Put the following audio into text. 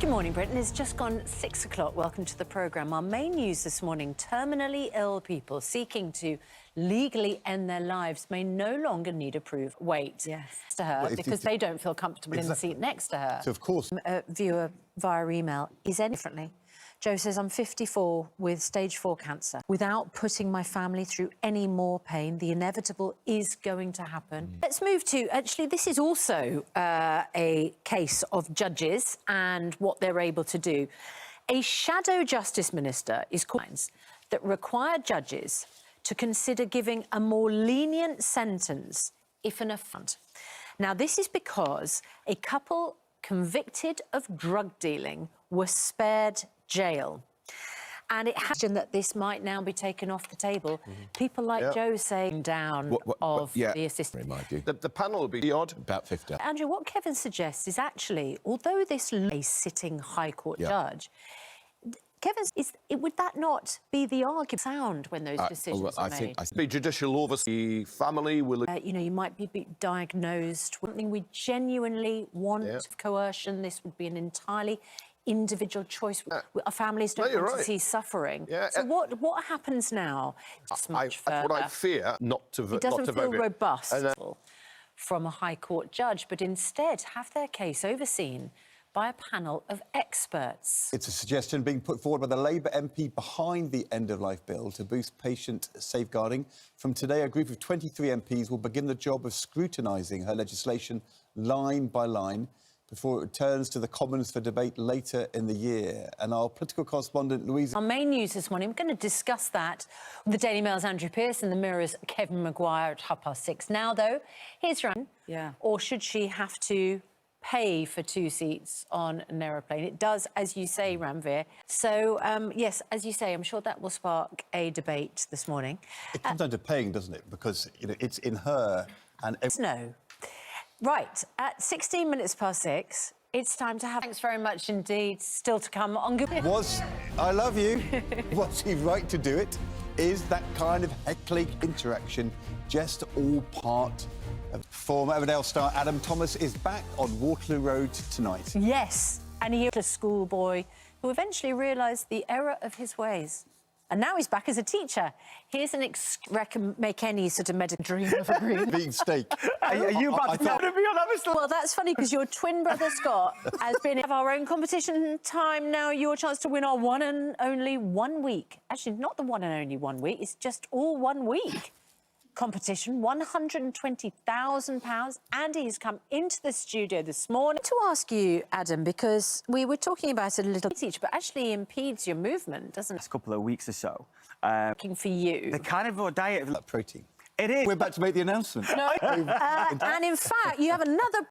Good morning, Britain. It's just gone 6 o'clock. Welcome to the programme. Our main news this morning, terminally ill people seeking to legally end their lives may no longer need approved weight to her because they don't feel comfortable in the seat next to her. So, of course... A viewer via email is any differently. Joe says, I'm 54 with stage 4 cancer. Without putting my family through any more pain, the inevitable is going to happen. Let's move to, actually, this is also a case of judges and what they're able to do. A shadow justice minister is calling that require judges to consider giving a more lenient sentence if an offence. Now, this is because a couple convicted of drug dealing were spared jail. And it has that this might now be taken off the table. People like Joe saying down the assistant. The panel will be odd. About 50. Andrew, what Kevin suggests is actually, although this is a sitting High Court judge, Kevin, would that not be the argument sound when those decisions are made? I think judicial oversight, family will... you know, you might be diagnosed with something we genuinely want coercion. This would be an entirely individual choice. Our families don't want to see suffering. So what happens now? That's what I fear, not to vote. It doesn't feel robust from a High Court judge, but instead have their case overseen by a panel of experts. It's a suggestion being put forward by the Labour MP behind the end-of-life bill to boost patient safeguarding. From today, a group of 23 MPs will begin the job of scrutinising her legislation line by line before it returns to the Commons for debate later in the year. And our political correspondent, Louise... Our main news this morning, we're going to discuss that with the Daily Mail's Andrew Pearce and the Mirror's Kevin Maguire at 6:30. Now, though, here's Ran. Or should she have to pay for 2 seats on an aeroplane? It does, as you say, Ranveer. So, yes, as you say, I'm sure that will spark a debate this morning. It comes down to paying, doesn't it? Because, you know, it's in her and... No. Right, at 16 minutes past 6, it's time to have... Thanks very much indeed. Still to come on Good... I love you. Was he right to do it? Is that kind of heckling interaction just all part of... Former Everdale star Adam Thomas is back on Waterloo Road tonight. Yes, and he was a schoolboy who eventually realised the error of his ways. And now he's back as a teacher. Here's an make any sort of medical dream of a green being steak. Are you about to be on Amazon? Well, that's funny because your twin brother Scott has been in our own competition time now. Your chance to win our one and only 1 week. Actually, not the one and only 1 week. It's just all 1 week competition. £120,000. Andy has come into the studio this morning to ask you, Adam, because we were talking about it a little bit, but actually impedes your movement, doesn't it? Last couple of weeks or so. Looking for you. The carnivore diet of protein. It is. We're about to make the announcement. No, and in fact, you have another